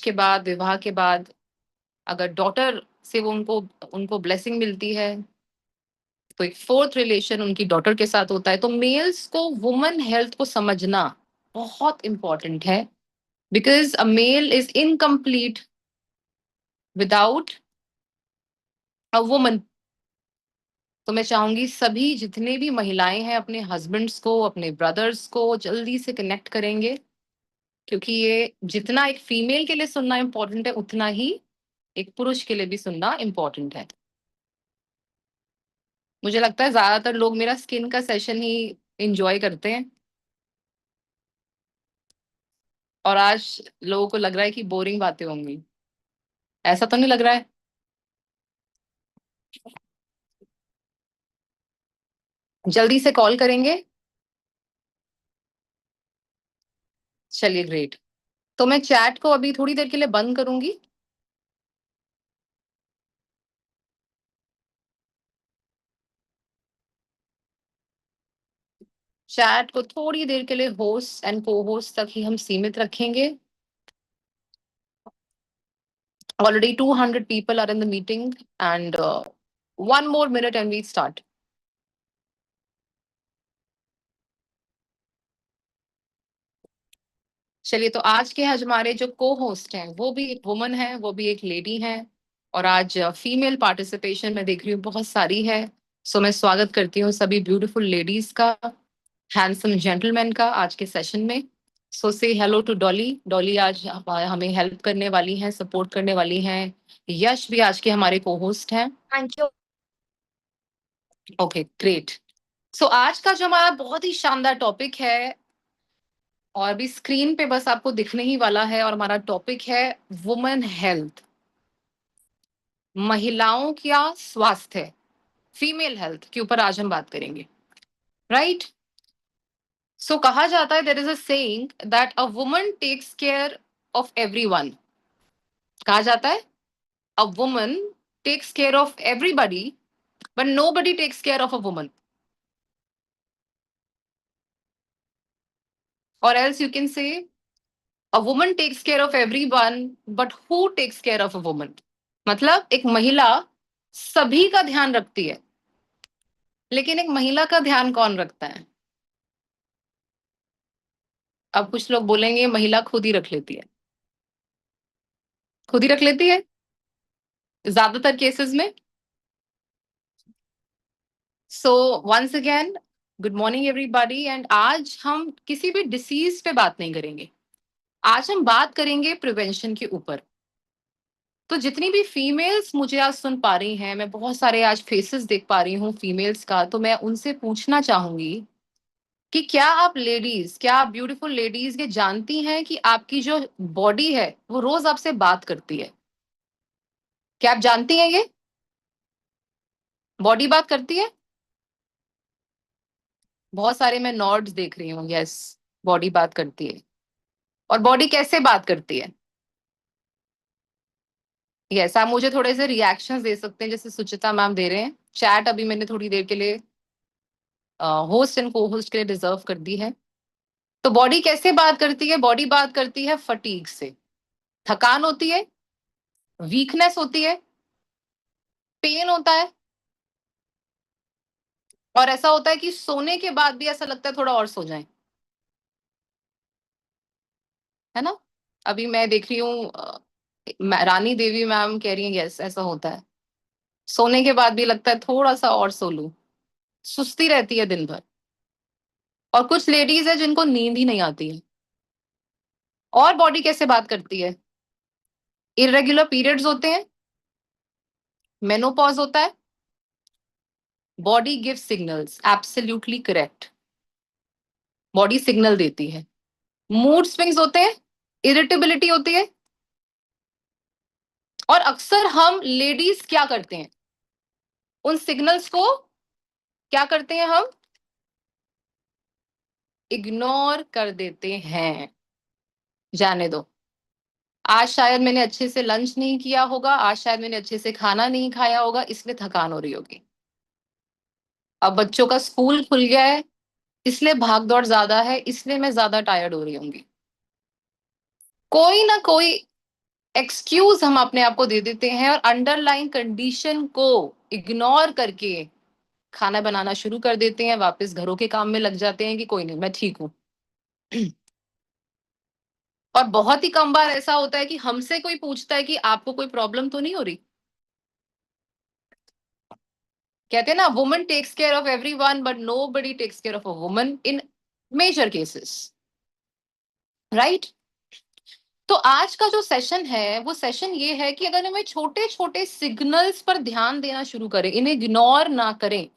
के बाद, विवाह के बाद, अगर डॉटर से वो उनको उनको ब्लेसिंग मिलती है, तो एक फोर्थ रिलेशन उनकी डॉटर के साथ होता है। तो मेल्स को वुमन हेल्थ को समझना बहुत इंपॉर्टेंट है, because a male is incomplete without a woman. तो मैं चाहूंगी सभी जितने भी महिलाएं हैं अपने हस्बैंड्स को, अपने ब्रदर्स को जल्दी से कनेक्ट करेंगे, क्योंकि ये जितना एक फीमेल के लिए सुनना इंपॉर्टेंट है, उतना ही एक पुरुष के लिए भी सुनना इंपॉर्टेंट है। मुझे लगता है ज्यादातर लोग मेरा स्किन का सेशन ही इंजॉय करते हैं, और आज लोगों को लग रहा है कि बोरिंग बातें होंगी। ऐसा तो नहीं लग रहा है? जल्दी से कॉल करेंगे। चलिए, ग्रेट। तो मैं चैट को अभी थोड़ी देर के लिए बंद करूंगी। चैट को थोड़ी देर के लिए होस्ट एंड को होस्ट तक ही हम सीमित रखेंगे। Already 200 people are in the meeting, and one more minute and we start. चलिए, तो आज के हमारे जो को होस्ट हैं वो भी एक वुमन है, वो भी एक लेडी है। और आज फीमेल पार्टिसिपेशन मैं देख रही हूँ बहुत सारी है। सो मैं स्वागत करती हूँ सभी ब्यूटीफुल लेडीज का, हैंडसम जेंटलमैन का आज के सेशन में। सो से हेलो टू डॉली। डॉली आज हमें हेल्प करने वाली हैं, सपोर्ट करने वाली हैं। यश भी आज के हमारे को होस्ट हैं। Thank you. Okay, great. So आज का जो हमारा बहुत ही शानदार टॉपिक है, और भी स्क्रीन पे बस आपको दिखने ही वाला है, और हमारा टॉपिक है वुमेन हेल्थ, महिलाओं का स्वास्थ्य, फीमेल हेल्थ के ऊपर आज हम बात करेंगे। राइट? सो कहा जाता है, there is a saying that a woman takes care of everyone. कहा जाता है a woman takes care of everybody, but nobody takes care of a woman. और else you can say a woman takes care of everyone, but who takes care of a woman. मतलब एक महिला सभी का ध्यान रखती है, लेकिन एक महिला का ध्यान कौन रखता है? अब कुछ लोग बोलेंगे महिला खुद ही रख लेती है। खुद ही रख लेती है ज्यादातर केसेस में। So once again, good morning everybody. And आज हम किसी भी डिसीज पे बात नहीं करेंगे, आज हम बात करेंगे प्रिवेंशन के ऊपर। तो जितनी भी फीमेल्स मुझे आज सुन पा रही हैं, मैं बहुत सारे आज फेसेस देख पा रही हूँ फीमेल्स का, तो मैं उनसे पूछना चाहूंगी कि क्या आप लेडीज, क्या आप ब्यूटीफुल लेडीज ये जानती हैं कि आपकी जो बॉडी है वो रोज आपसे बात करती है? क्या आप जानती हैं ये बॉडी बात करती है? बहुत सारे मैं नॉड्स देख रही हूँ। यस, बॉडी बात करती है। और बॉडी कैसे बात करती है? यस, आप मुझे थोड़े से रिएक्शंस दे सकते हैं, जैसे सुचिता मैम दे रहे हैं। चैट अभी मैंने थोड़ी देर के लिए होस्ट एंड को होस्ट के लिए रिजर्व कर दी है। तो बॉडी कैसे बात करती है? बॉडी बात करती है फटीग से। थकान होती है, वीकनेस होती है, पेन होता है, और ऐसा होता है कि सोने के बाद भी ऐसा लगता है थोड़ा और सो जाए, है ना? अभी मैं देख रही हूँ रानी देवी मैम कह रही है यस, ऐसा होता है। सोने के बाद भी लगता है थोड़ा सा और सो लूं। सुस्ती रहती है दिन भर। और कुछ लेडीज है जिनको नींद ही नहीं आती है। और बॉडी कैसे बात करती है? इरेगुलर पीरियड्स होते हैं, मेनोपॉज होता है, body give signals. Absolutely correct, body signal देती है। मूड स्विंग्स होते हैं, इरिटेबिलिटी होती है। और अक्सर हम लेडीज क्या करते हैं, उन सिग्नल्स को क्या करते हैं हम? इग्नोर कर देते हैं। जाने दो, आज शायद मैंने अच्छे से लंच नहीं किया होगा, आज शायद मैंने अच्छे से खाना नहीं खाया होगा, इसलिए थकान हो रही होगी। अब बच्चों का स्कूल खुल गया है, इसलिए भाग दौड़ ज्यादा है, इसलिए मैं ज्यादा टायर्ड हो रही होंगी। कोई ना कोई एक्सक्यूज हम अपने आप को दे देते हैं और अंडरलाइन कंडीशन को इग्नोर करके खाना बनाना शुरू कर देते हैं, वापस घरों के काम में लग जाते हैं कि कोई नहीं, मैं ठीक हूँ। और बहुत ही कम बार ऐसा होता है कि हमसे कोई पूछता है कि आपको कोई प्रॉब्लम तो नहीं हो रही। कहते हैं ना, woman takes care of everyone but nobody takes care of a woman in major cases, right. तो आज का जो सेशन है वो सेशन ये है कि अगर हमें छोटे छोटे सिग्नल्स पर ध्यान देना शुरू करें, इन्हें इग्नोर ना करें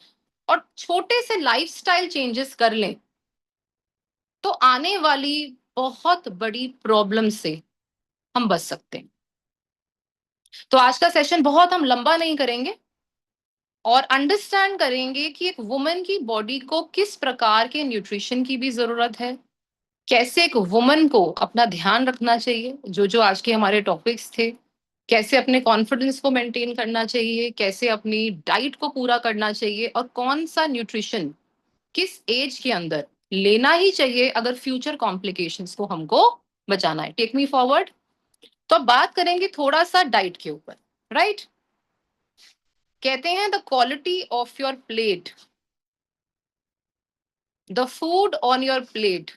और छोटे से लाइफस्टाइल चेंजेस कर लें, तो आने वाली बहुत बड़ी प्रॉब्लम से हम बच सकते हैं। तो आज का सेशन बहुत हम लंबा नहीं करेंगे और अंडरस्टैंड करेंगे कि एक वुमन की बॉडी को किस प्रकार के न्यूट्रिशन की भी जरूरत है, कैसे एक वुमन को अपना ध्यान रखना चाहिए, जो जो आज के हमारे टॉपिक्स थे, कैसे अपने कॉन्फिडेंस को मेंटेन करना चाहिए, कैसे अपनी डाइट को पूरा करना चाहिए और कौन सा न्यूट्रिशन किस एज के अंदर लेना ही चाहिए अगर फ्यूचर कॉम्प्लिकेशंस को हमको बचाना है। Take me forward. तो अब बात करेंगे थोड़ा सा डाइट के ऊपर, राइट। कहते हैं the quality of your plate, the food on your plate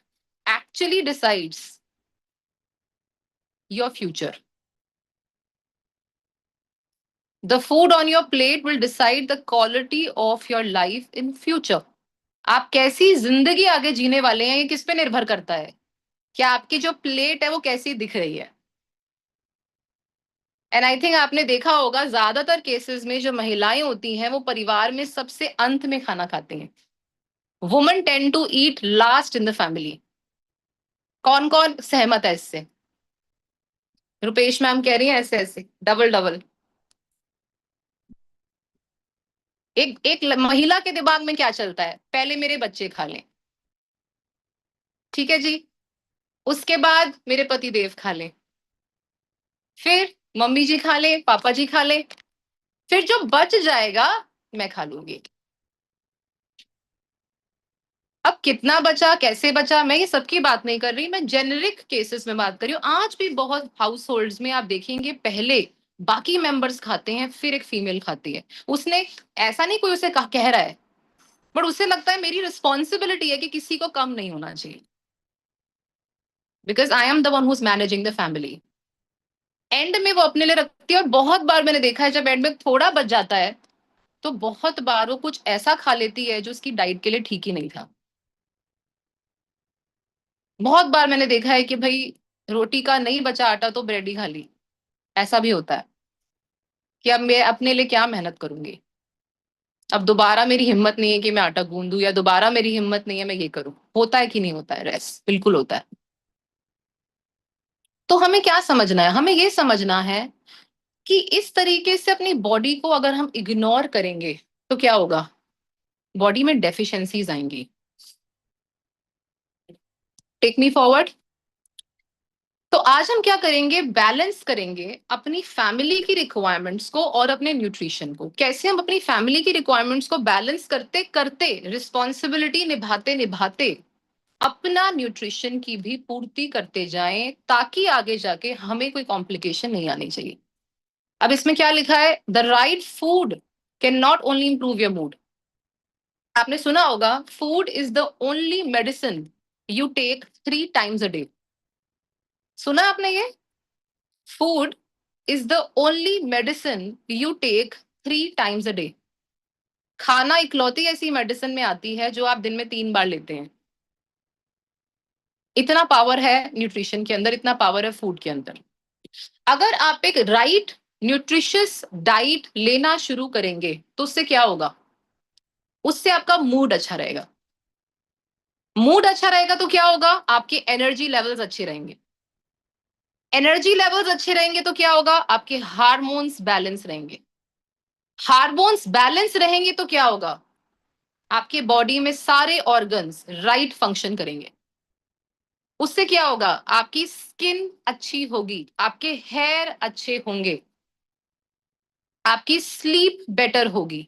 actually decides your future. The food on your plate will decide the quality of your life in future. आप कैसी जिंदगी आगे जीने वाले हैं ये किस पे निर्भर करता है, क्या आपकी जो प्लेट है वो कैसी दिख रही है। एंड आई थिंक आपने देखा होगा ज्यादातर केसेस में जो महिलाएं होती हैं वो परिवार में सबसे अंत में खाना खाती हैं। Women tend to eat last in the family. कौन कौन सहमत है इससे? रुपेश मैम कह रही हैं ऐसे ऐसे डबल डबल। एक एक महिला के दिमाग में क्या चलता है, पहले मेरे बच्चे खा लें, ठीक है जी, उसके बाद मेरे पति देव खा लें, फिर मम्मी जी खा लें, पापा जी खा लें, फिर जो बच जाएगा मैं खा लूंगी। अब कितना बचा, कैसे बचा, मैं ये सबकी बात नहीं कर रही, मैं जेनेरिक केसेस में बात कर रही हूँ। आज भी बहुत हाउस होल्ड्स में आप देखेंगे पहले बाकी मेंबर्स खाते हैं फिर एक फीमेल खाती है। उसने ऐसा नहीं कोई उसे कह रहा है, बट उसे लगता है मेरी रिस्पॉन्सिबिलिटी है कि किसी को कम नहीं होना चाहिए, because I am the one who is managing the family. And में वो अपने लिए रखती है और बहुत बार मैंने देखा है जब एंड में थोड़ा बच जाता है तो बहुत बार वो कुछ ऐसा खा लेती है जो उसकी डाइट के लिए ठीक ही नहीं था। बहुत बार मैंने देखा है कि भाई रोटी का नहीं बचा आटा तो ब्रेड ही खा ली। ऐसा भी होता है कि अब मैं अपने लिए क्या मेहनत करूंगी, अब दोबारा मेरी हिम्मत नहीं है कि मैं आटा गूंदूं, या दोबारा मेरी हिम्मत नहीं है मैं ये करूं। होता है कि नहीं होता है? रेस बिल्कुल होता है। तो हमें क्या समझना है, हमें ये समझना है कि इस तरीके से अपनी बॉडी को अगर हम इग्नोर करेंगे तो क्या होगा, बॉडी में डेफिशिएंसीज आएंगी। Take me forward. तो आज हम क्या करेंगे, बैलेंस करेंगे अपनी फैमिली की रिक्वायरमेंट्स को और अपने न्यूट्रिशन को। कैसे हम अपनी फैमिली की रिक्वायरमेंट्स को बैलेंस करते करते, रिस्पॉन्सिबिलिटी निभाते निभाते अपना न्यूट्रिशन की भी पूर्ति करते जाएं, ताकि आगे जाके हमें कोई कॉम्प्लिकेशन नहीं आनी चाहिए। अब इसमें क्या लिखा है, the right food can not only improve your mood. आपने सुना होगा, food is the only medicine you take 3 times a day। सुना आपने ये? Food is the only medicine you take 3 times a day। खाना इकलौती ऐसी मेडिसिन में आती है जो आप दिन में 3 बार लेते हैं। इतना पावर है न्यूट्रिशन के अंदर, इतना पावर है फूड के अंदर। अगर आप एक राइट न्यूट्रिशियस डाइट लेना शुरू करेंगे तो उससे क्या होगा, उससे आपका मूड अच्छा रहेगा। मूड अच्छा रहेगा तो क्या होगा, आपके एनर्जी लेवल्स अच्छे रहेंगे। एनर्जी लेवल्स अच्छे रहेंगे तो क्या होगा, आपके हार्मोन्स बैलेंस रहेंगे। हार्मोन्स बैलेंस रहेंगे तो क्या होगा, आपके बॉडी में सारे ऑर्गन्स राइट फंक्शन करेंगे। उससे क्या होगा, आपकी स्किन अच्छी होगी, आपके हेयर अच्छे होंगे, आपकी स्लीप बेटर होगी,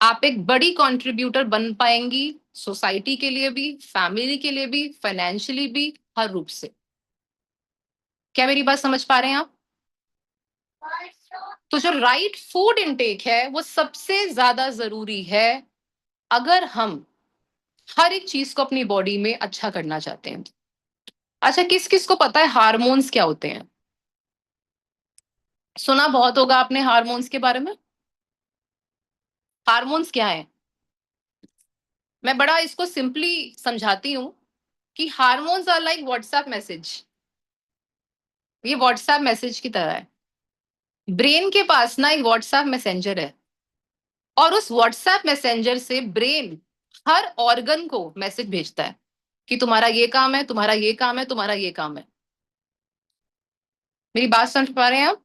आप एक बड़ी कंट्रीब्यूटर बन पाएंगी सोसाइटी के लिए भी, फैमिली के लिए भी, फाइनेंशियली भी, हर रूप से। क्या मेरी बात समझ पा रहे हैं आप? तो जो राइट फूड इनटेक है वो सबसे ज्यादा जरूरी है अगर हम हर एक चीज को अपनी बॉडी में अच्छा करना चाहते हैं। अच्छा, किस किस को पता है हार्मोन्स क्या होते हैं? सुना बहुत होगा आपने हार्मोन्स के बारे में। हार्मोन्स क्या है? मैं बड़ा इसको सिंपली समझाती हूँ कि hormones are like WhatsApp message. ये व्हाट्सएप मैसेज की तरह है। ब्रेन के पास ना एक व्हाट्सएप मैसेंजर है, और उस व्हाट्सएप मैसेंजर से ब्रेन हर ऑर्गन को मैसेज भेजता है कि तुम्हारा ये काम है, तुम्हारा ये काम है, तुम्हारा ये काम है। मेरी बात समझ पा रहे हैं आप?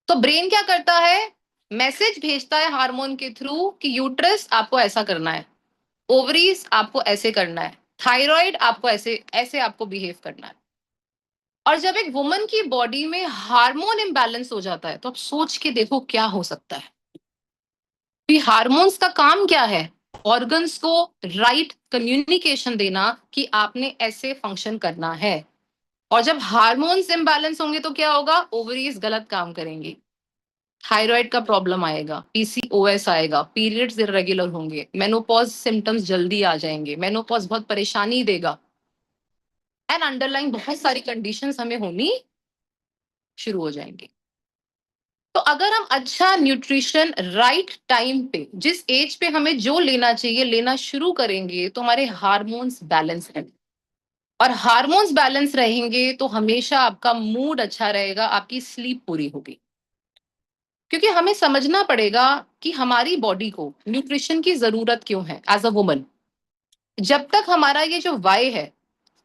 तो ब्रेन क्या करता है? मैसेज भेजता है हार्मोन के थ्रू कि यूट्रस आपको ऐसा करना है, ओवरीज आपको ऐसे करना है, थायराइड आपको ऐसे ऐसे आपको बिहेव करना है। और जब एक वुमन की बॉडी में हार्मोन इम्बैलेंस हो जाता है तो आप सोच के देखो क्या हो सकता है। कि हार्मोन्स का काम क्या है? ऑर्गन्स को राइट कम्युनिकेशन देना कि आपने ऐसे फंक्शन करना है। और जब हार्मोन्स इम्बैलेंस होंगे तो क्या होगा? ओवरीज गलत काम करेंगी, थायराइड का प्रॉब्लम आएगा, पीसीओएस आएगा, पीरियड्स इरेगुलर होंगे, मेनोपॉज सिम्टम्स जल्दी आ जाएंगे, मेनोपॉज बहुत परेशानी देगा, एंड अंडरलाइन बहुत सारी कंडीशंस हमें होनी शुरू हो जाएंगी। तो अगर हम अच्छा न्यूट्रिशन राइट टाइम पे, जिस एज पे हमें जो लेना चाहिए लेना शुरू करेंगे, तो हमारे हार्मोन्स बैलेंस रहेंगे। और हार्मोन्स बैलेंस रहेंगे तो हमेशा आपका मूड अच्छा रहेगा, आपकी स्लीप पूरी होगी। क्योंकि हमें समझना पड़ेगा कि हमारी बॉडी को न्यूट्रिशन की जरूरत क्यों है एज अ वुमन। जब तक हमारा ये जो वाई है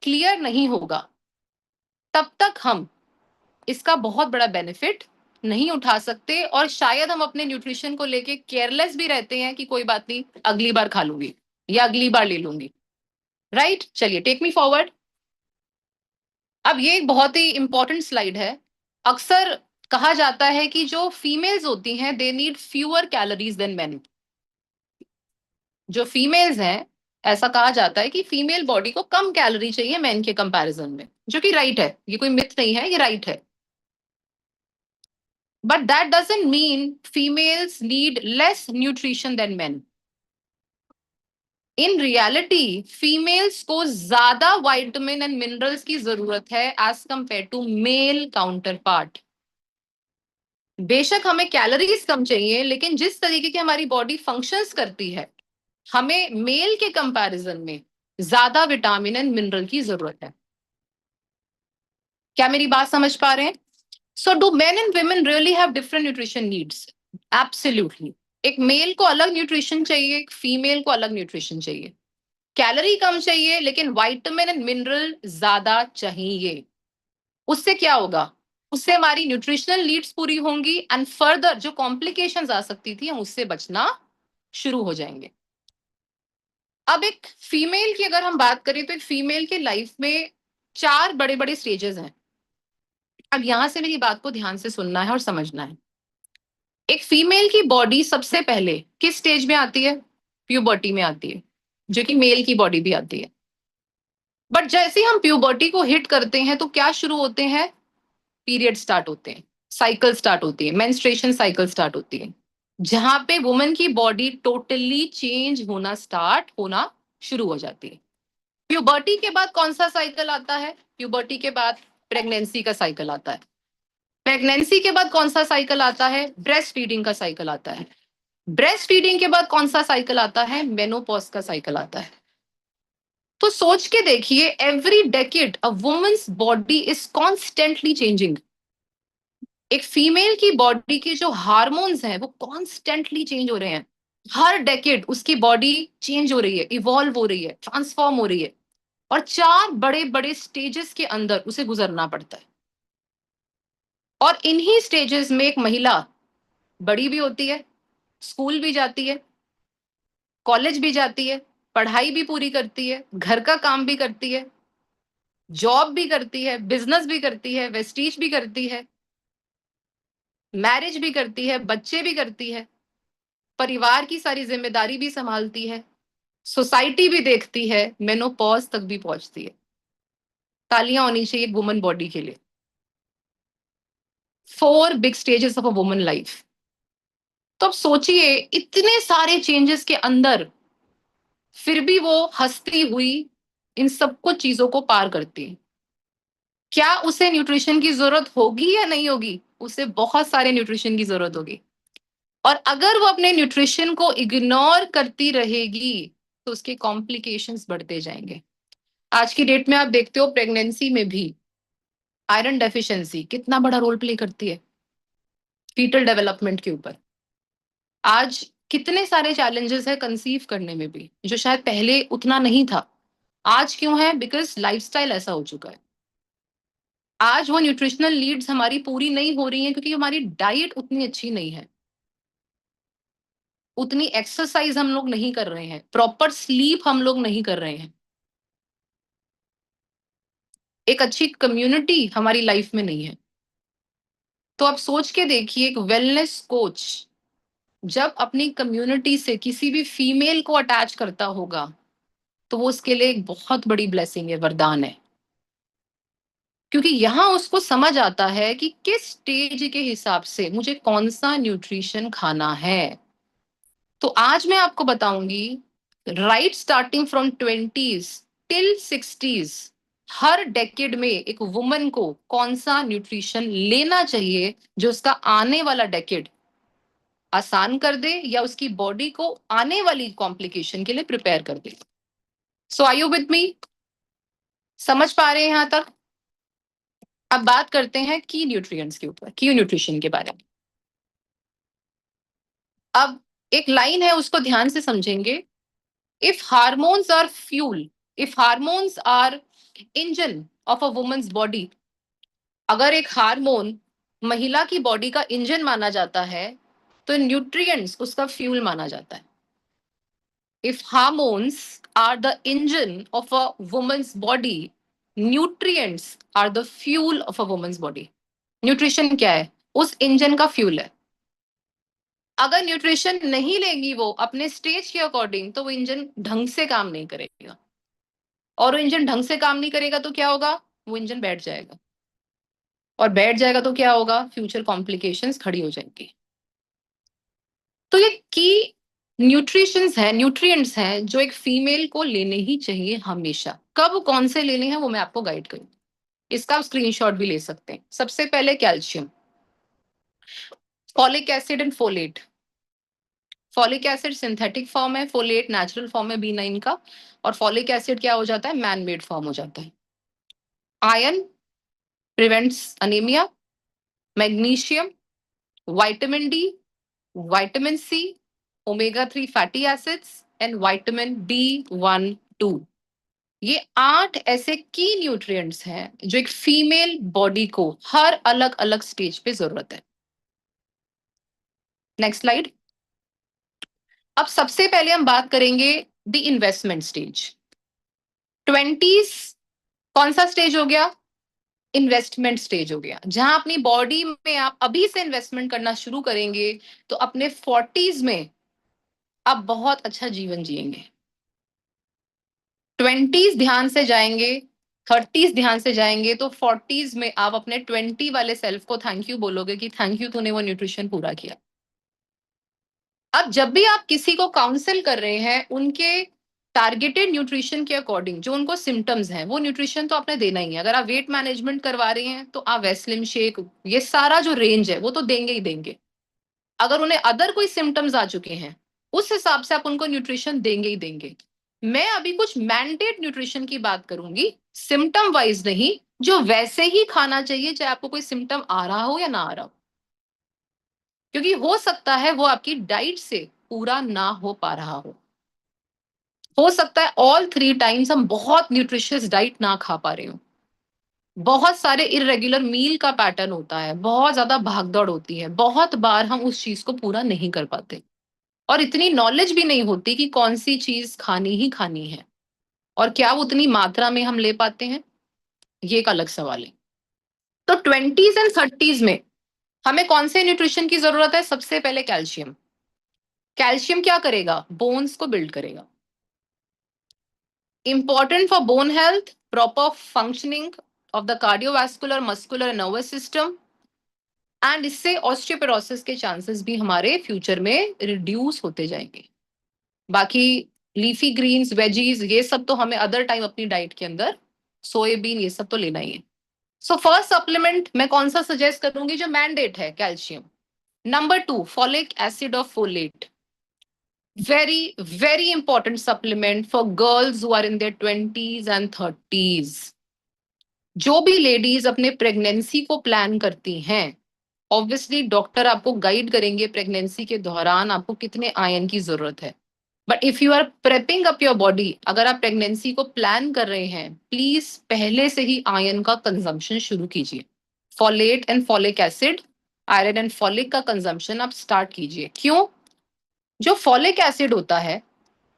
क्लियर नहीं होगा, तब तक हम इसका बहुत बड़ा बेनिफिट नहीं उठा सकते, और शायद हम अपने न्यूट्रिशन को लेके केयरलेस भी रहते हैं कि कोई बात नहीं, अगली बार खा लूंगी या अगली बार ले लूंगी। राइट, चलिए टेक मी फॉरवर्ड। अब ये एक बहुत ही इंपॉर्टेंट स्लाइड है। अक्सर कहा जाता है कि जो फीमेल्स होती हैं they need fewer calories than men. जो फीमेल्स हैं, ऐसा कहा जाता है कि फीमेल बॉडी को कम कैलोरी चाहिए मेन के कंपैरिजन में, जो कि राइट है, ये कोई मिथ नहीं है, ये राइट है। But that doesn't mean females need less nutrition than men. In reality, females को ज्यादा विटामिन एंड मिनरल्स की जरूरत है as compare to male counterpart. बेशक हमें कैलोरीज कम चाहिए, लेकिन जिस तरीके की हमारी बॉडी फंक्शंस करती है, हमें मेल के कंपैरिजन में ज्यादा विटामिन एंड मिनरल की जरूरत है। क्या मेरी बात समझ पा रहे हैं? So do men and women really have different nutrition needs? Absolutely. एक मेल को अलग न्यूट्रिशन चाहिए, एक फीमेल को अलग न्यूट्रिशन चाहिए। कैलोरी कम चाहिए लेकिन विटामिन एंड मिनरल ज्यादा चाहिए। उससे क्या होगा? उससे हमारी न्यूट्रिशनल नीड्स पूरी होंगी, एंड फर्दर जो कॉम्प्लिकेशंस आ सकती थी हम उससे बचना शुरू हो जाएंगे। अब एक फीमेल की अगर हम बात करें तो एक फीमेल के लाइफ में चार बड़े बड़े स्टेजेस हैं। अब यहां से मेरी बात को ध्यान से सुनना है और समझना है। एक फीमेल की बॉडी सबसे पहले किस स्टेज में आती है? प्यूबर्टी में आती है, जो कि मेल की बॉडी भी आती है। बट जैसे ही हम प्यूबर्टी को हिट करते हैं तो क्या शुरू होते हैं? पीरियड स्टार्ट होते हैं, साइकिल स्टार्ट होती है, मेंस्ट्रुएशन साइकिल स्टार्ट होती है, जहां पे वुमन की बॉडी टोटली चेंज होना स्टार्ट होना शुरू हो जाती है। प्यूबर्टी के बाद कौन सा साइकिल आता है? प्यूबर्टी के बाद प्रेगनेंसी का साइकिल आता है। प्रेगनेंसी के बाद कौन सा साइकिल आता है? ब्रेस्ट फीडिंग का साइकिल आता है। ब्रेस्ट फीडिंग के बाद कौन सा साइकिल आता है? मेनोपॉज का साइकिल आता है। तो सोच के देखिए, every decade a woman's body is constantly changing. एक फीमेल की बॉडी के जो हार्मोन्स हैं वो कॉन्स्टेंटली चेंज हो रहे हैं। हर डेकेड उसकी बॉडी चेंज हो रही है, इवॉल्व हो रही है, ट्रांसफॉर्म हो रही है, और चार बड़े बड़े स्टेजेस के अंदर उसे गुजरना पड़ता है। और इन्हीं स्टेजेस में एक महिला बड़ी भी होती है, स्कूल भी जाती है, कॉलेज भी जाती है, पढ़ाई भी पूरी करती है, घर का काम भी करती है, जॉब भी करती है, बिजनेस भी करती है, वेस्टीज भी करती है, मैरिज भी करती है, बच्चे भी करती है, परिवार की सारी जिम्मेदारी भी संभालती है, सोसाइटी भी देखती है, मेनोपॉज तक भी पहुंचती है। तालियां होनी चाहिए वुमन बॉडी के लिए। 4 big stages of a woman life. तो अब सोचिए इतने सारे चेंजेस के अंदर फिर भी वो हंसती हुई इन सब कुछ चीजों को पार करती है। क्या उसे न्यूट्रिशन की जरूरत होगी या नहीं होगी? उसे बहुत सारे न्यूट्रिशन की जरूरत होगी। और अगर वो अपने न्यूट्रिशन को इग्नोर करती रहेगी तो उसके कॉम्प्लिकेशंस बढ़ते जाएंगे। आज की डेट में आप देखते हो प्रेगनेंसी में भी आयरन डेफिशिएंसी कितना बड़ा रोल प्ले करती है फीटल डेवलपमेंट के ऊपर। आज कितने सारे चैलेंजेस है कंसीव करने में भी जो शायद पहले उतना नहीं था। आज क्यों है? बिकॉज लाइफस्टाइल ऐसा हो चुका है। आज वो न्यूट्रिशनल नीड्स हमारी पूरी नहीं हो रही हैं क्योंकि हमारी डाइट उतनी अच्छी नहीं है, उतनी एक्सरसाइज हम लोग नहीं कर रहे हैं, प्रॉपर स्लीप हम लोग नहीं कर रहे हैं, एक अच्छी कम्युनिटी हमारी लाइफ में नहीं है। तो आप सोच के देखिए एक वेलनेस कोच जब अपनी कम्युनिटी से किसी भी फीमेल को अटैच करता होगा तो वो उसके लिए एक बहुत बड़ी ब्लेसिंग है, वरदान है। क्योंकि यहाँ उसको समझ आता है कि किस स्टेज के हिसाब से मुझे कौन सा न्यूट्रिशन खाना है। तो आज मैं आपको बताऊंगी right starting from 20s till 60s her decade में एक वुमन को कौन सा न्यूट्रिशन लेना चाहिए जो उसका आने वाला डेकेड आसान कर दे या उसकी बॉडी को आने वाली कॉम्प्लिकेशन के लिए प्रिपेयर कर दे। सो आर यू विद मी? समझ पा रहे हैं यहां तक? अब बात करते हैं की न्यूट्रिएंट्स के ऊपर, की न्यूट्रिशन के बारे में। अब एक लाइन है उसको ध्यान से समझेंगे। If hormones are fuel, if hormones are engine of a woman's body, अगर एक हार्मोन महिला की बॉडी का इंजन माना जाता है तो न्यूट्रिएंट्स उसका फ्यूल माना जाता है। If hormones are the engine of a woman's body, nutrients are the fuel of a woman's body. Nutrition क्या है? उस इंजन का फ्यूल है। अगर न्यूट्रिशन नहीं लेगी वो अपने स्टेज के अकॉर्डिंग तो वो इंजन ढंग से काम नहीं करेगा, और वो इंजन ढंग से काम नहीं करेगा तो क्या होगा? वो इंजन बैठ जाएगा, और बैठ जाएगा तो क्या होगा? फ्यूचर कॉम्प्लिकेशंस खड़ी हो जाएंगी। तो ये की न्यूट्रिशंस है, न्यूट्रिएंट्स हैं जो एक फीमेल को लेने ही चाहिए हमेशा। कब कौन से लेने हैं वो मैं आपको गाइड करूँ। इसका आप स्क्रीनशॉट भी ले सकते हैं। सबसे पहले calcium, folic acid and folate. Folic acid synthetic form है, फोलेट नेचुरल फॉर्म है B9 का, और फॉलिक एसिड क्या हो जाता है? मैन मेड फॉर्म हो जाता है। Iron prevents anaemia, magnesium, vitamin D, vitamin C, omega 3 fatty acids and vitamin B12। ये 8 ऐसे की न्यूट्रिएंट्स हैं जो एक फीमेल बॉडी को हर अलग अलग स्टेज पे जरूरत है। Next slide. अब सबसे पहले हम बात करेंगे द इन्वेस्टमेंट स्टेज। 20s कौन सा स्टेज हो गया? इन्वेस्टमेंट स्टेज हो गया, जहां अपनी बॉडी में आप अभी से इन्वेस्टमेंट करना शुरू करेंगे तो अपने 40s में आप बहुत अच्छा जीवन जिएंगे। 20s ध्यान से जाएंगे, 30s ध्यान से जाएंगे, तो 40s में आप अपने 20 वाले सेल्फ को थैंक यू बोलोगे कि थैंक यू तूने वो न्यूट्रिशन पूरा किया। अब जब भी आप किसी को काउंसिल कर रहे हैं उनके टारगेटेड न्यूट्रिशन के अकॉर्डिंग जो उनको सिम्टम्स हैं वो न्यूट्रिशन तो आपने देना ही है। अगर आप वेट मैनेजमेंट करवा रहे हैं तो आप वेस्लिम शेक, ये सारा जो रेंज है वो तो देंगे ही देंगे। अगर उन्हें अदर कोई सिम्टम्स आ चुके हैं उस हिसाब से आप उनको न्यूट्रिशन देंगे ही देंगे। मैं अभी कुछ मैंडेट न्यूट्रिशन की बात करूंगी, सिम्टम वाइज नहीं, जो वैसे ही खाना चाहिए चाहे आपको कोई सिम्टम आ रहा हो या ना आ रहा हो। क्योंकि हो सकता है वो आपकी डाइट से पूरा ना हो पा रहा हो सकता है ऑल 3 टाइम्स हम बहुत न्यूट्रिशियस डाइट ना खा पा रहे हो, बहुत सारे इरेगुलर मील का पैटर्न होता है, बहुत ज्यादा भागदौड़ होती है, बहुत बार हम उस चीज को पूरा नहीं कर पाते, और इतनी नॉलेज भी नहीं होती कि कौन सी चीज खानी ही खानी है, और क्या वो उतनी मात्रा में हम ले पाते हैं, ये एक अलग सवाल है। तो 20s एंड 30s में हमें कौन से न्यूट्रिशन की जरूरत है? सबसे पहले कैल्शियम। कैल्शियम क्या करेगा? बोन्स को बिल्ड करेगा। Important for bone health, proper functioning of the cardiovascular, muscular and nervous system, and इससे ऑस्टियोपोरोसिस के चांसेस भी हमारे फ्यूचर में रिड्यूस होते जाएंगे। बाकी लीफी ग्रीन्स, वेजीज, ये सब तो हमें अदर टाइम अपनी डाइट के अंदर, सोयाबीन, ये सब तो लेना ही है। सो फर्स्ट सप्लीमेंट मैं कौन सा सजेस्ट करूंगी जो मैंडेट है, कैल्शियम। नंबर 2, फॉलिक एसिड और folate. Very very important supplement for girls who are in their 20s and 30s। जो भी लेडीज अपने प्रेगनेंसी को प्लान करती हैं, ऑब्वियसली डॉक्टर आपको गाइड करेंगे प्रेगनेंसी के दौरान आपको कितने आयरन की जरूरत है। But if you are prepping up your body, अगर आप प्रेगनेंसी को प्लान कर रहे हैं, प्लीज पहले से ही आयरन का कंजम्पशन शुरू कीजिए। Folate and folic acid, iron and folic का कंजम्पशन आप स्टार्ट कीजिए। क्यों? जो फॉलिक एसिड होता है,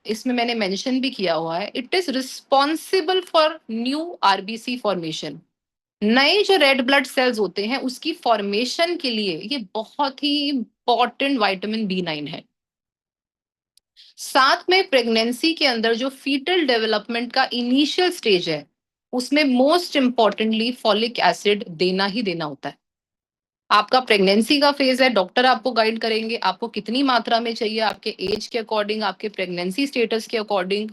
इसमें मैंने मेंशन भी किया हुआ है, it is responsible for new RBC formation. नए जो रेड ब्लड सेल्स होते हैं उसकी फॉर्मेशन के लिए ये बहुत ही इंपॉर्टेंट विटामिन B9 है। साथ में प्रेगनेंसी के अंदर जो फीटल डेवलपमेंट का इनिशियल स्टेज है, उसमें मोस्ट इंपॉर्टेंटली फॉलिक एसिड देना ही देना होता है। आपका प्रेगनेंसी का फेज है, डॉक्टर आपको गाइड करेंगे आपको कितनी मात्रा में चाहिए, आपके एज के अकॉर्डिंग, आपके प्रेगनेंसी स्टेटस के according.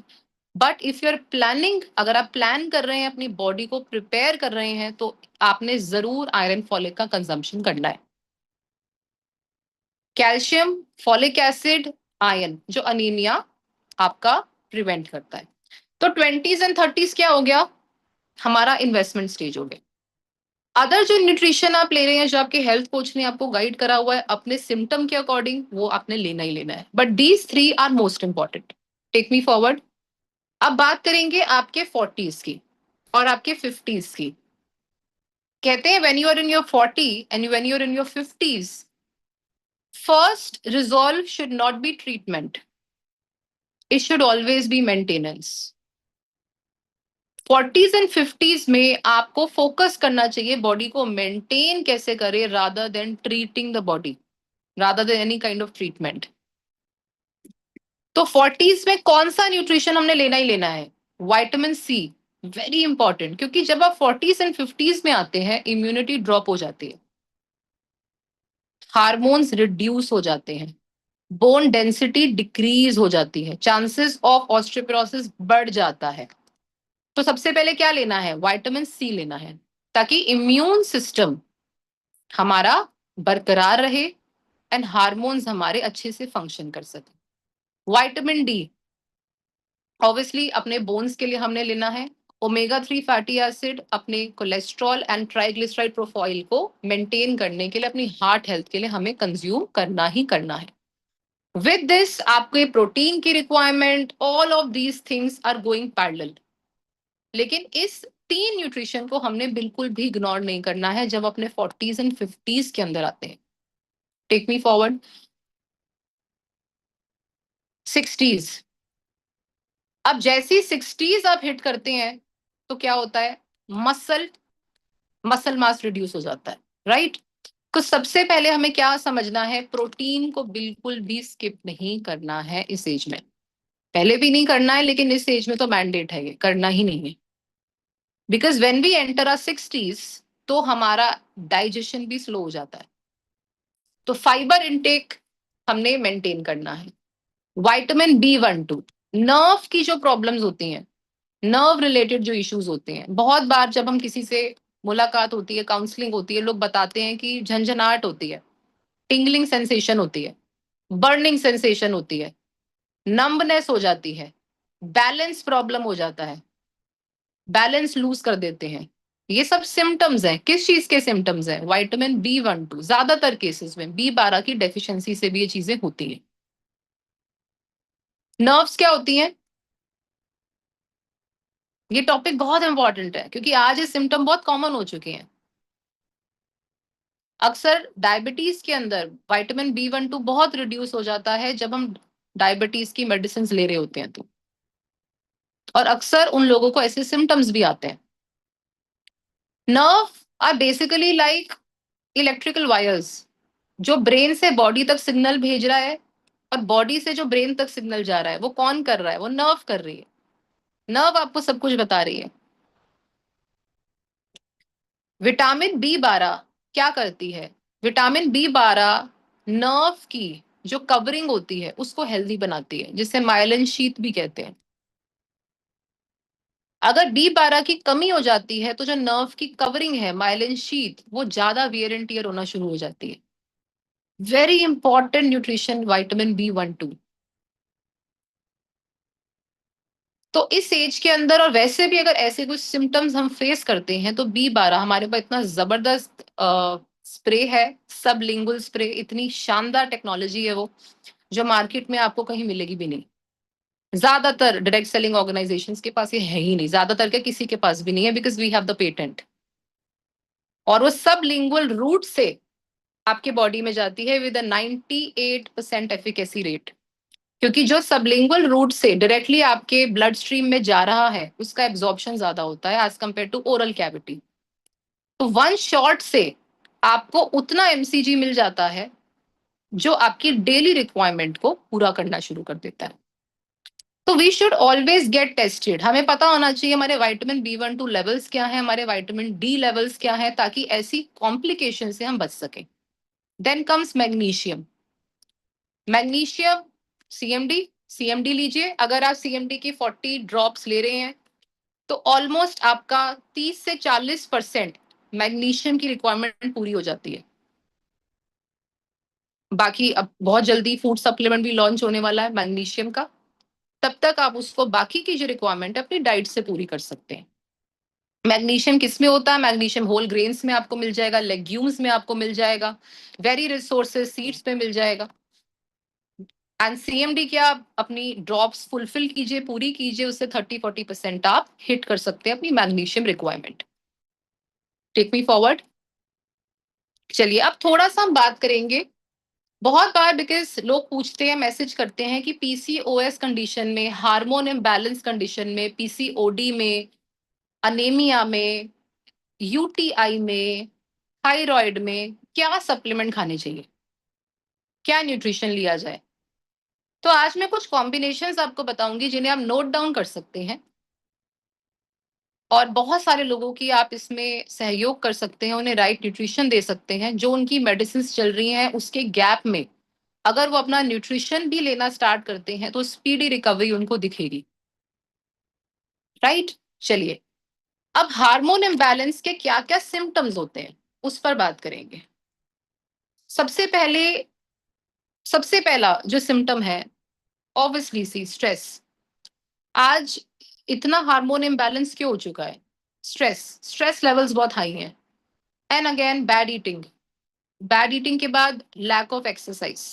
But if you are planning, अगर आप प्लान कर रहे हैं, अपनी बॉडी को प्रिपेयर कर रहे हैं, तो आपने जरूर आयरन फॉलिक का कंजम्पशन करना है। कैल्शियम, फॉलिक एसिड, आयरन, जो अनीमिया आपका प्रिवेंट करता है। तो 20s एंड 30s क्या हो गया? हमारा इन्वेस्टमेंट स्टेज हो गया। अदर जो न्यूट्रिशन आप ले रहे हैं, जो आपके हेल्थ कोच ने आपको गाइड करा हुआ है अपने सिम्टम के अकॉर्डिंग, वो आपने लेना ही लेना है। But these 3 are most important. Take me forward. अब बात करेंगे आपके 40s की और आपके 50s की। कहते हैं when you are in your 40 and when you are in your 50s, first resolve should not be treatment, it should always be maintenance. 40s and 50s में आपको फोकस करना चाहिए बॉडी को मेंटेन कैसे करे, rather than treating the body, rather than any kind of treatment. तो 40s में कौन सा न्यूट्रिशन हमने लेना ही लेना है? विटामिन C, वेरी इंपॉर्टेंट, क्योंकि जब आप 40s एंड 50s में आते हैं, इम्यूनिटी ड्रॉप हो जाती है, हार्मोन्स रिड्यूस हो जाते हैं, बोन डेंसिटी डिक्रीज हो जाती है, चांसेस ऑफ ऑस्टियोपोरोसिस बढ़ जाता है। तो सबसे पहले क्या लेना है? विटामिन C लेना है, ताकि इम्यून सिस्टम हमारा बरकरार रहे एंड हार्मोन्स हमारे अच्छे से फंक्शन कर सके। विटामिन D ऑब्वियसली अपने बोन्स के लिए हमने लेना है। ओमेगा 3 फैटी एसिड अपने कोलेस्ट्रॉल एंड ट्राइग्लिसराइड प्रोफाइल को मेंटेन करने के लिए, अपनी हार्ट हेल्थ के लिए हमें कंज्यूम करना ही करना है। विद दिस आपके प्रोटीन की requirement, all of these things are going parallel. लेकिन इस 3 न्यूट्रिशन को हमने बिल्कुल भी इग्नोर नहीं करना है जब अपने 40s एंड 50s के अंदर आते हैं। Take me forward. 60s। अब जैसी 60s आप हिट करते हैं, तो क्या होता है? मसल मसल मास रिड्यूस हो जाता है, राइट? तो सबसे पहले हमें क्या समझना है? प्रोटीन को बिल्कुल भी स्किप नहीं करना है इस एज में। पहले भी नहीं करना है, लेकिन इस एज में तो मैंडेट है, ये करना ही नहीं है। Because when we enter our 60s, तो हमारा डाइजेशन भी स्लो हो जाता है। तो फाइबर इनटेक हमने मेंटेन करना है। विटामिन B12, नर्व की जो प्रॉब्लम्स होती हैं, नर्व रिलेटेड जो इश्यूज होते हैं, बहुत बार जब हम किसी से मुलाकात होती है, काउंसलिंग होती है, लोग बताते हैं कि झंझनाहट होती है, टिंगलिंग सेंसेशन होती है, बर्निंग सेंसेशन होती है, नंबनेस हो जाती है, बैलेंस प्रॉब्लम हो जाता है, बैलेंस लूज कर देते हैं। ये सब सिम्टम्स हैं। किस चीज के सिम्टम्स हैं? Vitamin B12। ज्यादातर केसेस में B12 की डेफिशिएंसी से भी ये चीजें होती हैं। नर्व्स क्या होती हैं? ये टॉपिक बहुत इंपॉर्टेंट है, क्योंकि आज ये सिम्टम बहुत कॉमन हो चुके हैं। अक्सर डायबिटीज के अंदर विटामिन B12 बहुत रिड्यूस हो जाता है जब हम डायबिटीज की मेडिसिन ले रहे होते हैं, तो और अक्सर उन लोगों को ऐसे सिम्टम्स भी आते हैं। Nerve are basically like electrical wires, जो ब्रेन से बॉडी तक सिग्नल भेज रहा है, और बॉडी से जो ब्रेन तक सिग्नल जा रहा है, वो कौन कर रहा है? वो नर्व कर रही है। नर्व आपको सब कुछ बता रही है। विटामिन B12 क्या करती है? विटामिन B12 नर्व की जो कवरिंग होती है उसको हेल्दी बनाती है, जिसे माइलिन शीथ भी कहते हैं। अगर B12 की कमी हो जाती है तो जो नर्व की कवरिंग है माइलिन शीथ, वो ज्यादा वियर एंड टियर होना शुरू हो जाती है। Very important nutrition vitamin B12। तो इस एज के अंदर, और वैसे भी अगर ऐसे कुछ सिम्टम्स हम फेस करते हैं, तो B12 हमारे पास इतना जबरदस्त स्प्रे है, सबलिंगुअल स्प्रे, इतनी शानदार टेक्नोलॉजी है वो, जो मार्केट में आपको कहीं मिलेगी भी नहीं। ज्यादातर डायरेक्ट सेलिंग ऑर्गेनाइजेशंस के पास ये है ही नहीं, ज्यादातर के किसी के पास भी नहीं है, because we have the patent. और वो सबलिंगुअल रूट से आपके बॉडी में जाती है विद 98% एफिकेसी रेट। क्योंकि जो सबलिंगुअल रूट से डायरेक्टली आपके ब्लड स्ट्रीम में जा रहा है, उसका एब्जॉर्प्शन ज्यादा होता है as compare to oral cavity. तो वन शॉट से आपको उतना एमसीजी मिल जाता है जो आपकी डेली रिक्वायरमेंट को पूरा करना शुरू कर देता है। तो we should always get tested. हमें पता होना चाहिए हमारे विटामिन B12 लेवल्स क्या है, हमारे विटामिन D लेवल्स क्या है, ताकि ऐसी कॉम्प्लिकेशन से हम बच सकें। Then comes magnesium. Magnesium, CMD. CMD लीजिए, अगर आप सीएमडी की 40 ड्रॉप्स ले रहे हैं तो ऑलमोस्ट आपका 30 से 40% मैग्नीशियम की रिक्वायरमेंट पूरी हो जाती है। बाकी अब बहुत जल्दी फूड सप्लीमेंट भी लॉन्च होने वाला है मैग्नीशियम का, तब तक आप उसको बाकी की जो रिक्वायरमेंट है अपनी डाइट से पूरी कर सकते हैं। मैग्नीशियम किस में होता है? मैग्नीशियम होल ग्रेन्स में आपको मिल जाएगा, लेग्यूम्स में आपको मिल जाएगा, वेरी रिसोर्सेज सीड्स में मिल जाएगा। एंड सीएमडी क्या, आप अपनी ड्रॉप्स फुलफिल कीजिए, पूरी कीजिए, उससे 30-40% आप हिट कर सकते हैं अपनी magnesium requirement. Take me forward. चलिए अब थोड़ा सा हम बात करेंगे। बहुत बार बिकॉज लोग पूछते हैं, मैसेज करते हैं कि पीसीओएस कंडीशन में, हार्मोन इम्बैलेंस कंडीशन में, पीसीओडी में, अनेमिया में, यूटीआई में, थायराइड में क्या सप्लीमेंट खाने चाहिए, क्या न्यूट्रिशन लिया जाए। तो आज मैं कुछ कॉम्बिनेशंस आपको बताऊंगी जिन्हें आप नोट डाउन कर सकते हैं, और बहुत सारे लोगों की आप इसमें सहयोग कर सकते हैं, उन्हें राइट न्यूट्रिशन दे सकते हैं। जो उनकी मेडिसिन चल रही हैं उसके गैप में अगर वो अपना न्यूट्रिशन भी लेना स्टार्ट करते हैं तो स्पीडी रिकवरी उनको दिखेगी। राइट। चलिए अब हार्मोन इम्बैलेंस के क्या क्या सिम्टम्स होते हैं उस पर बात करेंगे। सबसे पहले, सबसे पहला जो सिम्टम है, ऑब्वियसली सी स्ट्रेस। आज इतना हार्मोन इम्बैलेंस क्यों हो चुका है? स्ट्रेस, स्ट्रेस लेवल्स बहुत हाई हैं। And again bad eating, bad eating के बाद लैक ऑफ एक्सरसाइज,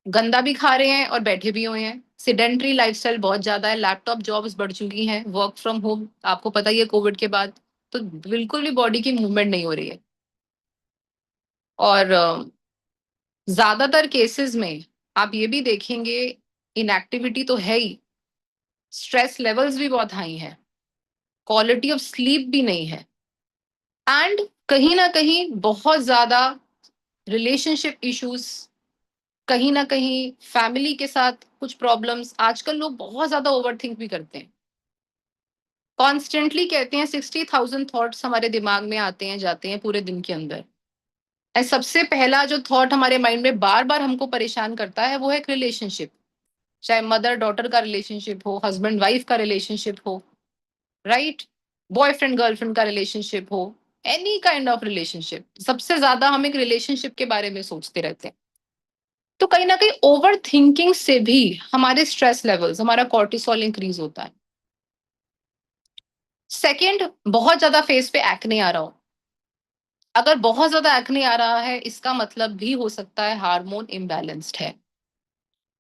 गंदा भी खा रहे हैं और बैठे भी हुए हैं। सिडेंट्री लाइफस्टाइल बहुत ज्यादा है, लैपटॉप जॉब्स बढ़ चुकी हैं, वर्क फ्रॉम होम आपको पता ही है कोविड के बाद, तो बिल्कुल भी बॉडी की मूवमेंट नहीं हो रही है। और ज्यादातर केसेस में आप ये भी देखेंगे, इनएक्टिविटी तो है ही, स्ट्रेस लेवल्स भी बहुत हाई हैं, क्वालिटी ऑफ स्लीप भी नहीं है, एंड कहीं ना कहीं बहुत ज्यादा रिलेशनशिप इश्यूज, कहीं ना कहीं फैमिली के साथ कुछ प्रॉब्लम्स। आजकल लोग बहुत ज्यादा ओवर थिंक भी करते हैं, कॉन्स्टेंटली कहते हैं 60,000 थॉट्स हमारे दिमाग में आते हैं जाते हैं पूरे दिन के अंदर। एंड सबसे पहला जो थॉट हमारे माइंड में बार बार हमको परेशान करता है वो है रिलेशनशिप, चाहे मदर डॉटर का रिलेशनशिप हो, हस्बैंड वाइफ का रिलेशनशिप हो, राइट, बॉयफ्रेंड गर्लफ्रेंड का रिलेशनशिप हो, एनी काइंड ऑफ रिलेशनशिप, सबसे ज्यादा हम एक रिलेशनशिप के बारे में सोचते रहते हैं। तो कहीं ना कहीं ओवर थिंकिंग से भी हमारे स्ट्रेस लेवल्स, हमारा कॉर्टिसोल इंक्रीज होता है। सेकेंड, बहुत ज्यादा फेस पे एक्ने आ रहा हो। अगर बहुत ज्यादा एक्ने आ रहा है इसका मतलब भी हो सकता है हार्मोन इम्बैलेंस्ड है।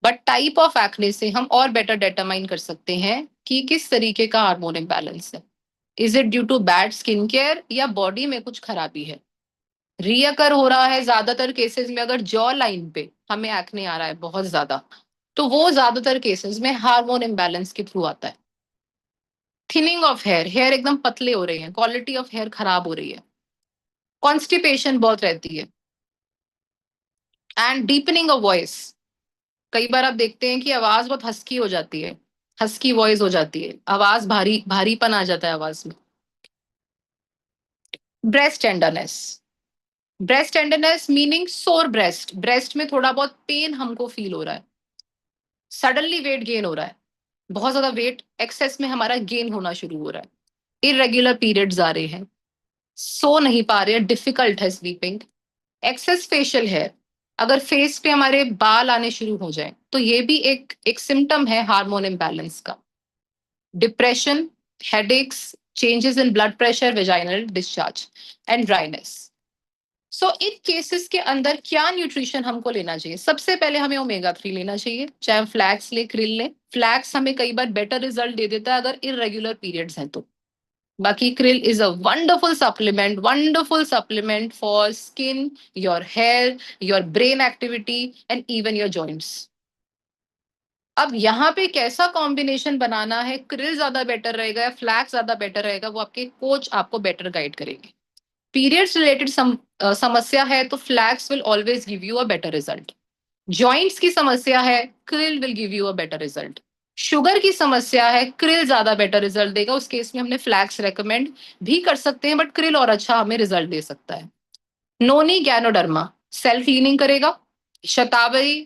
बट टाइप ऑफ एक्ने से हम और बेटर डिटरमाइन कर सकते हैं कि किस तरीके का हार्मोन इम्बैलेंस है। Is it due to bad skin care या बॉडी में कुछ खराबी है? रियकर हो रहा है ज्यादातर केसेस में, अगर जॉ लाइन पे हमें एक्ने आ रहा है बहुत ज्यादा, तो वो ज्यादातर केसेस में हार्मोन इम्बैलेंस के थ्रू आता है। थिनिंग ऑफ हेयर, हेयर एकदम पतले हो रहे हैं, क्वालिटी ऑफ हेयर खराब हो रही है, कॉन्स्टिपेशन बहुत रहती है, एंड डीपनिंग ऑफ वॉइस। कई बार आप देखते हैं कि आवाज बहुत हस्की हो जाती है, हस्की वॉइस हो जाती है, आवाज भारी, भारीपन आ जाता है आवाज में। Breast tenderness, breast tenderness meaning सोर ब्रेस्ट, ब्रेस्ट में थोड़ा बहुत पेन हमको फील हो रहा है, सडनली वेट गेन हो रहा है, बहुत ज्यादा वेट एक्सेस में हमारा गेन होना शुरू हो रहा है, इरेग्युलर पीरियड्स आ रहे हैं, सो नहीं पा रहे हैं, डिफिकल्ट है स्लीपिंग, एक्सेस फेशियल हेयर, अगर फेस पे हमारे बाल आने शुरू हो जाए तो ये भी एक सिम्टम है हार्मोन इम्बैलेंस का, depression, headaches, changes in blood pressure, vaginal discharge and dryness. So in cases के अंदर क्या न्यूट्रिशन हमको लेना चाहिए? सबसे पहले हमें ओमेगा 3 लेना चाहिए, चाहे हम फ्लैक्स ले, क्रिल ले। फ्लैक्स हमें कई बार बेटर रिजल्ट दे देता है अगर इरेग्युलर पीरियड्स हैं तो। बाकी krill is a wonderful supplement for skin, your hair, your brain activity and even your joints. अब यहाँ पे कैसा कॉम्बिनेशन बनाना है, krill ज्यादा बेटर रहेगा या फ्लैक्स ज्यादा बेटर रहेगा, वो आपके कोच आपको बेटर गाइड करेंगे। पीरियड्स रिलेटेड समस्या है तो flax will always give you a better result. Joints की समस्या है, krill will give you a better result. Sugar की समस्या है, krill ज्यादा बेटर रिजल्ट देगा, उस केस में हमने फ्लैक्स रेकमेंड भी कर सकते हैं, बट krill और अच्छा हमें रिजल्ट दे सकता है। नोनी गैनोडर्मा सेल क्लीनिंग करेगा। शतावरी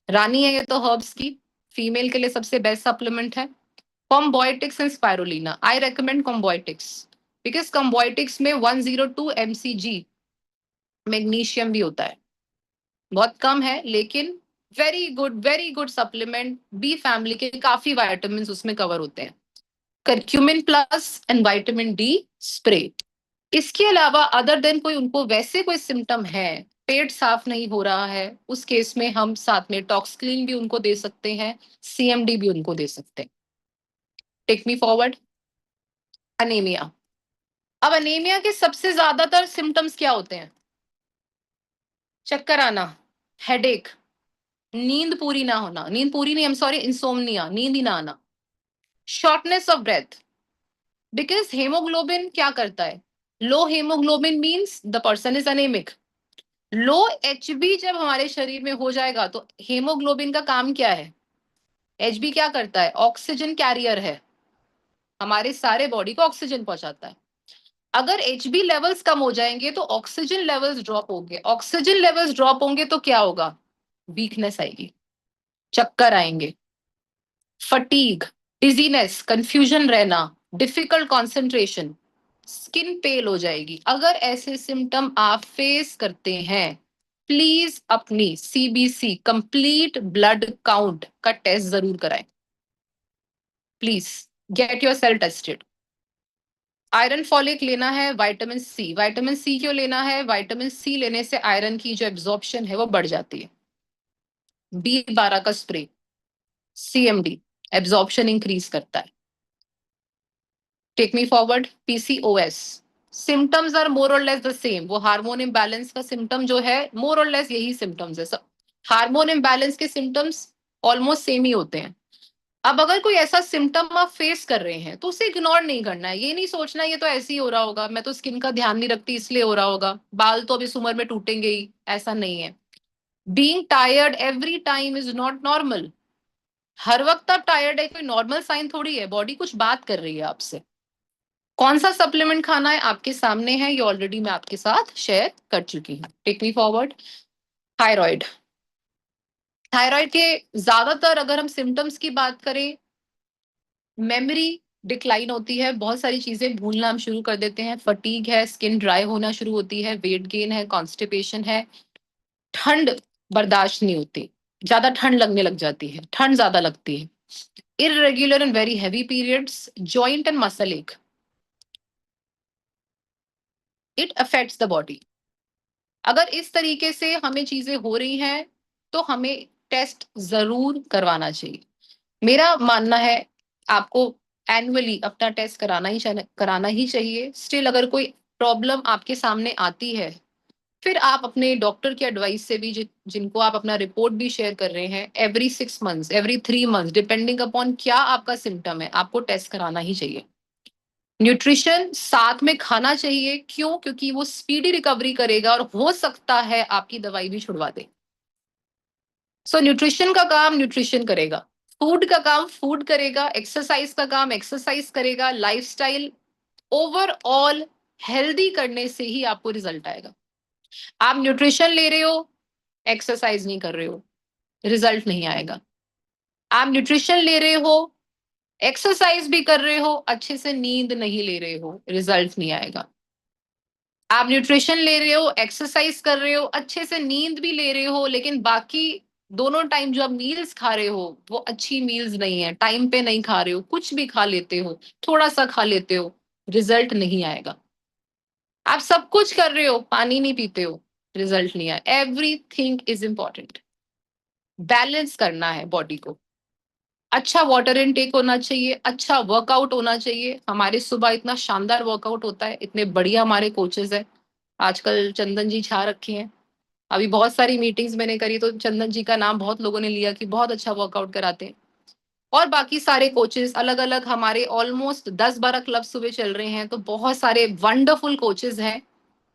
रानी है ये तो हर्ब्स की, फीमेल के लिए सबसे बेस्ट सप्लीमेंट है। Combiotics and spirulina, I recommend Combiotics because Combiotics में 102 mcg मैग्नीशियम भी होता है, बहुत कम है लेकिन very good supplement. B family के काफी वाइटामिन उसमें कवर होते हैं। Curcumin plus and vitamin D spray. इसके अलावा अदर देन कोई उनको वैसे कोई सिम्टम है, पेट साफ नहीं हो रहा है, उस केस में हम साथ में टॉक्सक्लीन भी उनको दे सकते हैं, सीएमडी भी उनको दे सकते हैं। Take me forward, anaemia. अब अनेमिया के सबसे ज्यादातर सिम्टम्स क्या होते हैं? चक्कर आना, हेडेक, नींद पूरी ना होना, नींद पूरी नहीं, आई एम सॉरी, इंसोम्निया, नींद ही ना आना, shortness of breath. Because haemoglobin क्या करता है, low haemoglobin means the person is anaemic. Low HB जब हमारे शरीर में हो जाएगा तो हेमोग्लोबिन का काम क्या है? एचबी क्या करता है? ऑक्सीजन कैरियर है, हमारे सारे बॉडी को ऑक्सीजन पहुंचाता है। अगर एचबी लेवल्स कम हो जाएंगे तो ऑक्सीजन लेवल्स ड्रॉप होंगे, ऑक्सीजन लेवल्स ड्रॉप होंगे तो क्या होगा? वीकनेस आएगी, चक्कर आएंगे, फटीग, डिजीनेस, कंफ्यूजन रहना, डिफिकल्ट कॉन्सेंट्रेशन, स्किन पेल हो जाएगी। अगर ऐसे सिम्टम आप फेस करते हैं, प्लीज अपनी सीबीसी कंप्लीट ब्लड काउंट का टेस्ट जरूर कराएं। Please get your cell tested. Iron folic लेना है, विटामिन सी। विटामिन सी क्यों लेना है? विटामिन सी लेने से आयरन की जो एब्जॉर्प्शन है वो बढ़ जाती है। B12 का स्प्रे, सीएमडी, एब्जॉर्प्शन इंक्रीज करता है। Take me forward, PCOS. Symptoms are more और लेस द सेम, वो हार्मोन इम्बैलेंस का सिम्टम जो है मोर और लेस यही सिम्टम्स है सब। हार्मोन इम्बैलेंस के सिम्टम्स ऑलमोस्ट सेम ही होते हैं। अब अगर कोई ऐसा सिम्टम आप फेस कर रहे हैं तो उसे इग्नोर नहीं करना है, ये नहीं सोचना ये तो ऐसे ही हो रहा होगा, मैं तो स्किन का ध्यान नहीं रखती इसलिए हो रहा होगा, बाल तो अब इस उम्र में टूटेंगे ही, ऐसा नहीं है। Being tired every time is not normal. हर वक्त आप टायर्ड है कोई नॉर्मल साइन थोड़ी है, बॉडी कुछ बात कर रही है आपसे। कौन सा सप्लीमेंट खाना है आपके सामने है, ये ऑलरेडी मैं आपके साथ शेयर कर चुकी हूँ। Take me forward, thyroid. Thyroid के ज्यादातर अगर हम सिम्टम्स की बात करें, मेमोरी डिक्लाइन होती है, बहुत सारी चीजें भूलना हम शुरू कर देते हैं, फटीग है, स्किन ड्राई होना शुरू होती है, वेट गेन है, कॉन्स्टिपेशन है, ठंड बर्दाश्त नहीं होती, ज्यादा ठंड लगने लग जाती है, ठंड ज्यादा लगती है, irregular and very heavy periods, joint and muscle एक, इट अफेक्ट्स द बॉडी। अगर इस तरीके से हमें चीजें हो रही हैं तो हमें टेस्ट जरूर करवाना चाहिए। मेरा मानना है आपको एनुअली अपना टेस्ट कराना ही चाहिए। स्टिल अगर कोई प्रॉब्लम आपके सामने आती है, फिर आप अपने डॉक्टर की एडवाइस से भी जिनको आप अपना रिपोर्ट भी शेयर कर रहे हैं, every 6 months, every 3 months, depending upon क्या आपका सिम्टम है, आपको टेस्ट कराना ही चाहिए। न्यूट्रिशन साथ में खाना चाहिए, क्यों? क्योंकि वो स्पीडी रिकवरी करेगा और हो सकता है आपकी दवाई भी छुड़वा दे। सो न्यूट्रिशन का काम न्यूट्रिशन करेगा, फूड का काम फूड करेगा, एक्सरसाइज का काम एक्सरसाइज करेगा, लाइफस्टाइल ओवरऑल हेल्दी करने से ही आपको रिजल्ट आएगा। आप न्यूट्रिशन ले रहे हो, एक्सरसाइज नहीं कर रहे हो, रिजल्ट नहीं आएगा। आप न्यूट्रिशन ले रहे हो, एक्सरसाइज भी कर रहे हो, अच्छे से नींद नहीं ले रहे हो, रिजल्ट नहीं आएगा। आप न्यूट्रिशन ले रहे हो, एक्सरसाइज कर रहे हो, अच्छे से नींद भी ले रहे हो, लेकिन बाकी दोनों टाइम जो आप मील्स खा रहे हो वो अच्छी मील्स नहीं है, टाइम पे नहीं खा रहे हो, कुछ भी खा लेते हो, थोड़ा सा खा लेते हो, रिजल्ट नहीं आएगा। आप सब कुछ कर रहे हो, पानी नहीं पीते हो, रिजल्ट नहीं आएगा। Everything is important. बैलेंस करना है बॉडी को। अच्छा वाटर इनटेक होना चाहिए, अच्छा वर्कआउट होना चाहिए। हमारे सुबह इतना शानदार वर्कआउट होता है, इतने बढ़िया हमारे कोचेस हैं। आजकल चंदन जी छा रखे हैं। अभी बहुत सारी मीटिंग्स मैंने करी तो चंदन जी का नाम बहुत लोगों ने लिया कि बहुत अच्छा वर्कआउट कराते हैं। और बाकी सारे कोचेस अलग अलग, हमारे ऑलमोस्ट 10-12 क्लब सुबह चल रहे हैं, तो बहुत सारे वंडरफुल कोचेस हैं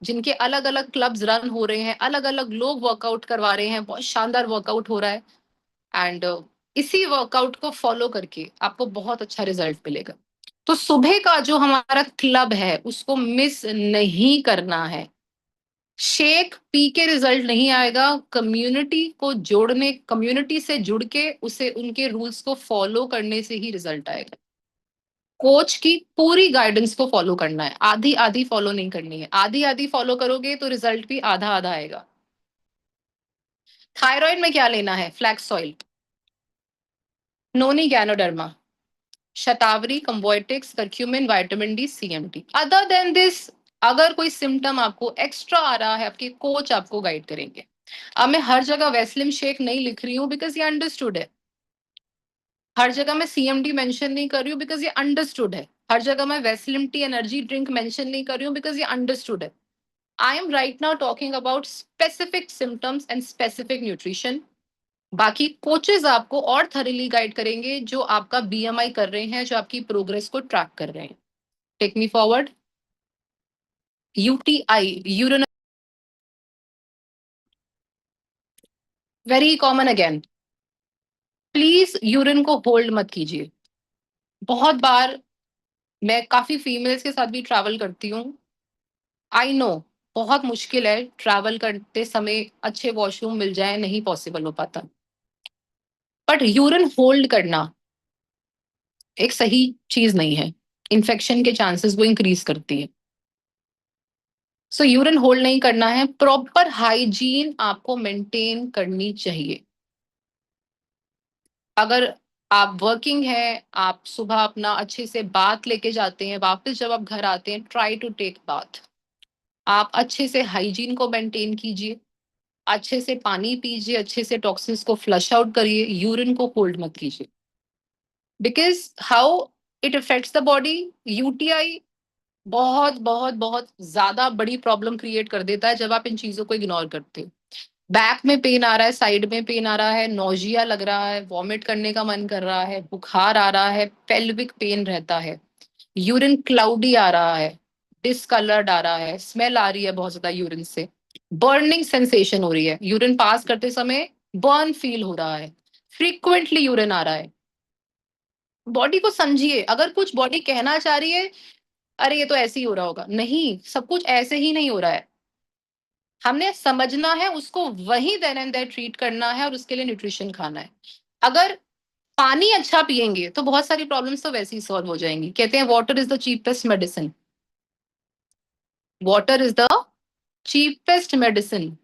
जिनके अलग अलग क्लब्स रन हो रहे हैं, अलग अलग लोग वर्कआउट करवा रहे हैं, बहुत शानदार वर्कआउट हो रहा है। एंड इसी वर्कआउट को फॉलो करके आपको बहुत अच्छा रिजल्ट मिलेगा। तो सुबह का जो हमारा क्लब है उसको मिस नहीं करना है। शेक पी के रिजल्ट नहीं आएगा, कम्युनिटी को जोड़ने, कम्युनिटी से जुड़ के उसे उनके रूल्स को फॉलो करने से ही रिजल्ट आएगा। कोच की पूरी गाइडेंस को फॉलो करना है, आधी आधी फॉलो नहीं करनी है। आधी आधी फॉलो करोगे तो रिजल्ट भी आधा आधा आएगा। थायराइड में क्या लेना है? Flax oil, noni ganoderma, shatavari, Combiotics, curcumin, vitamin D, CMT. Other than this, अगर कोई सिम्टम आपको एक्स्ट्रा आ रहा है, आपके कोच आपको गाइड करेंगे। अब मैं हर जगह वेस्लिम शेक नहीं लिख रही हूँ बिकॉज ये अंडरस्टूड है। हर जगह मैं सीएमडी मेंशन नहीं कर रही हूँ बिकॉज ये अंडरस्टूड है। हर जगह मैं Weslim T energy drink mention नहीं कर रही हूँ बिकॉज ये अंडरस्टूड है। I am right now talking about specific symptoms and specific nutrition. बाकी कोचेस आपको और थरीली गाइड करेंगे जो आपका बीएमआई कर रहे हैं, जो आपकी प्रोग्रेस को ट्रैक कर रहे हैं। Take me forward. UTI, urine, very common again. Please urine को होल्ड मत कीजिए। बहुत बार मैं काफी फीमेल्स के साथ भी ट्रैवल करती हूँ। आई नो बहुत मुश्किल है ट्रैवल करते समय अच्छे वॉशरूम मिल जाए, नहीं पॉसिबल हो पाता। बट यूरिन होल्ड करना एक सही चीज नहीं है, इन्फेक्शन के चांसेस वो इंक्रीज करती है। सो यूरिन होल्ड नहीं करना है, प्रॉपर हाइजीन आपको मेंटेन करनी चाहिए। अगर आप वर्किंग है, आप सुबह अपना अच्छे से बाथ लेके जाते हैं, वापस जब आप घर आते हैं ट्राई टू टेक बाथ। आप अच्छे से हाइजीन को मेंटेन कीजिए, अच्छे से पानी पीजिए, अच्छे से टॉक्सिन्स को फ्लश आउट करिए, यूरिन को होल्ड मत कीजिए। Because how it affects the body. UTI बहुत बहुत बहुत ज्यादा बड़ी प्रॉब्लम क्रिएट कर देता है जब आप इन चीजों को इग्नोर करते हो। बैक में पेन आ रहा है, साइड में पेन आ रहा है, नोजिया लग रहा है, वॉमिट करने का मन कर रहा है, बुखार आ रहा है, पेल्विक पेन रहता है, यूरिन क्लाउडी आ रहा है, डिसकलर्ड आ रहा है, स्मेल आ रही है बहुत ज्यादा यूरिन से, बर्निंग सेंसेशन हो रही है, यूरिन पास करते समय बर्न फील हो रहा है, फ्रीक्वेंटली यूरिन आ रहा है। बॉडी को समझिए। अगर कुछ बॉडी कहना चाह रही है अरे ये तो ऐसे ही हो रहा होगा, नहीं, सब कुछ ऐसे ही नहीं हो रहा है। हमने समझना है उसको, वही देन एंड देयर ट्रीट करना है और उसके लिए न्यूट्रिशन खाना है। अगर पानी अच्छा पिएंगे तो बहुत सारी प्रॉब्लम्स तो वैसे ही सॉल्व हो जाएंगी। कहते हैं water is the cheapest medicine. Water is the cheapest medicine.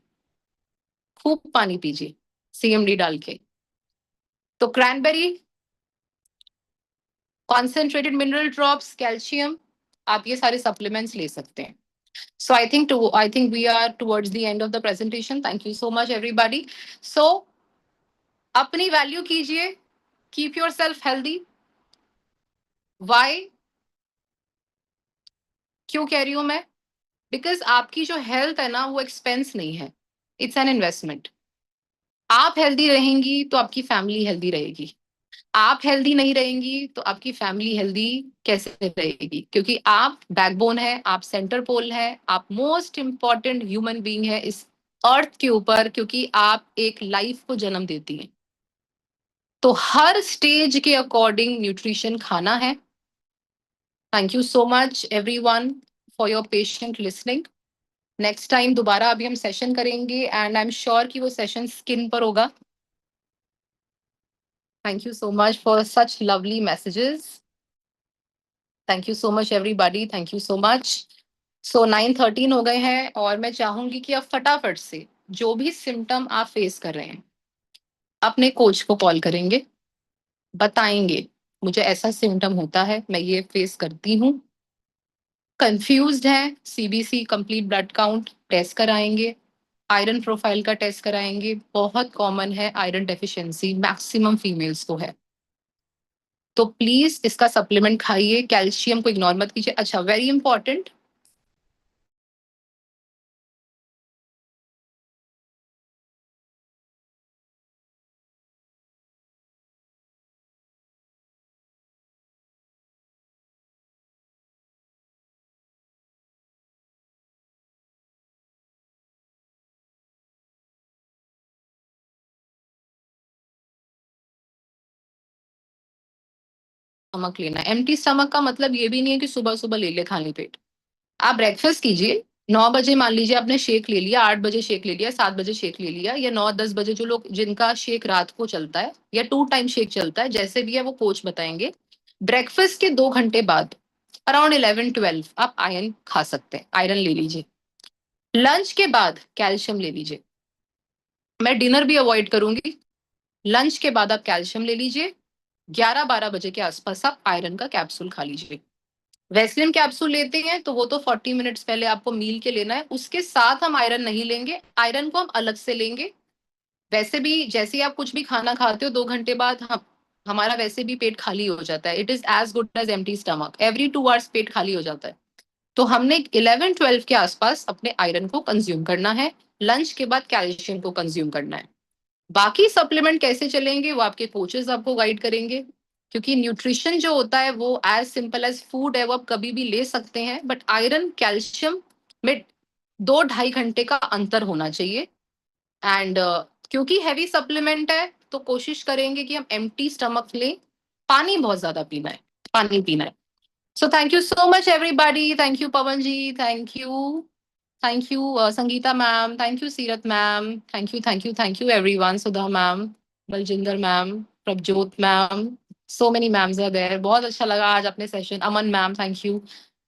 खूब पानी पीजिए सीएमडी डाल के। तो cranberry, concentrated mineral drops, calcium, आप ये सारे सप्लीमेंट्स ले सकते हैं। So I think we are towards the end of the presentation. Thank you so much, everybody. So अपनी वैल्यू कीजिए, keep yourself healthy. Why, क्यों कह रही हूं मैं? बिकॉज आपकी जो हेल्थ है ना वो एक्सपेंस नहीं है, इट्स एन इन्वेस्टमेंट। आप हेल्दी रहेंगी तो आपकी फैमिली हेल्दी रहेगी। आप हेल्दी नहीं रहेंगी तो आपकी फैमिली हेल्दी कैसे रहेगी? क्योंकि आप बैकबोन है, आप सेंटर पोल है, आप मोस्ट इंपॉर्टेंट ह्यूमन बीइंग है इस अर्थ के ऊपर, क्योंकि आप एक लाइफ को जन्म देती हैं। तो हर स्टेज के अकॉर्डिंग न्यूट्रिशन खाना है। Thank you so much everyone for your patient listening. Next time दोबारा अभी हम सेशन करेंगे एंड आई एम श्योर कि वो सेशन स्किन पर होगा. Thank you so much for such lovely messages. Thank you so much everybody, thank you so much. So 9:13 हो गए हैं और मैं चाहूंगी कि आप फटाफट से जो भी सिम्टम आप फेस कर रहे हैं अपने कोच को कॉल करेंगे, बताएंगे मुझे ऐसा सिम्टम होता है, मैं ये फेस करती हूँ, कंफ्यूज्ड है, CBC complete blood count test कराएंगे, आयरन प्रोफाइल का टेस्ट कराएंगे. बहुत कॉमन है आयरन डेफिशिएंसी, मैक्सिमम फीमेल्स को है. तो प्लीज इसका सप्लीमेंट खाइए, कैल्शियम को इग्नोर मत कीजिए. अच्छा, वेरी इंपॉर्टेंट, स्टमक लेना. एम्प्टी स्टमक का मतलब ये भी नहीं है कि सुबह सुबह ले ले खाली पेट. आप ब्रेकफास्ट कीजिए, 9 बजे मान लीजिए आपने शेक ले लिया, 8 बजे शेक ले लिया, 7 बजे शेक ले लिया, या 9-10 बजे जो लोग जिनका शेक रात को चलता है या 2 टाइम शेक चलता है, जैसे भी है वो कोच बताएंगे. ब्रेकफास्ट के 2 घंटे बाद अराउंड 11-12 आप आयरन खा सकते हैं, आयरन ले लीजिए. लंच के बाद कैल्शियम ले लीजिए. मैं डिनर भी अवॉइड करूंगी. लंच के बाद आप कैल्शियम ले लीजिए. 11-12 बजे के आसपास आप आयरन का कैप्सूल खा लीजिए. वेस्लिन कैप्सूल लेते हैं तो वो तो 40 मिनट्स पहले आपको मील के लेना है, उसके साथ हम आयरन नहीं लेंगे, आयरन को हम अलग से लेंगे. वैसे भी जैसे ही आप कुछ भी खाना खाते हो 2 घंटे बाद हमारा वैसे भी पेट खाली हो जाता है. It is as good as empty stomach, every 2 hours पेट खाली हो जाता है. तो हमने 11-12 के आसपास अपने आयरन को कंज्यूम करना है. लंच के बाद कैल्शियम को कंज्यूम करना है. बाकी सप्लीमेंट कैसे चलेंगे वो आपके कोचेस आपको गाइड करेंगे, क्योंकि न्यूट्रिशन जो होता है वो एज सिंपल एज फूड है, वो आप कभी भी ले सकते हैं, बट आयरन कैल्शियम में 2-2.5 घंटे का अंतर होना चाहिए. एंड क्योंकि हैवी सप्लीमेंट है तो कोशिश करेंगे कि हम एम्प्टी स्टमक लें. पानी बहुत ज्यादा पीना है, पानी पीना है. So thank you so much everybody. Thank you Pavan ji, thank you. Thank you, Sangeeta ma'am. Thank you, Seerat ma'am. Thank you, everyone. Sudha ma'am, Baljinder ma'am, Prabjot ma'am. So many ma'ams are there. बहुत अच्छा लगा आज अपने session. Aman ma'am, thank you.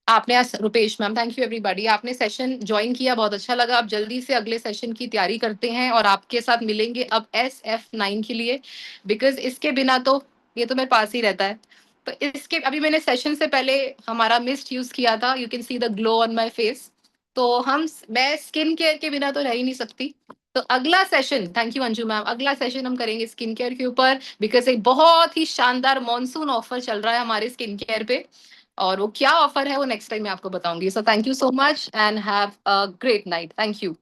आपने Rupesh ma'am, thank you everybody. आपने session join किया, बहुत अच्छा लगा. आप जल्दी से अगले सेशन की तैयारी करते हैं और आपके साथ मिलेंगे अब SF9 के लिए, बिकॉज इसके बिना तो ये तो मेरे पास ही रहता है. तो इसके अभी मैंने सेशन से पहले हमारा मिस्ट यूज किया था. You can see the glow on my face. तो मैं स्किन केयर के बिना तो रह ही नहीं सकती. तो अगला session, thank you Anju ma'am, अगला सेशन हम करेंगे स्किन केयर के ऊपर, बिकॉज एक बहुत ही शानदार मॉनसून ऑफर चल रहा है हमारे स्किन केयर पे. और वो क्या ऑफर है वो नेक्स्ट टाइम मैं आपको बताऊंगी. सो thank you so much and have a great night. Thank you.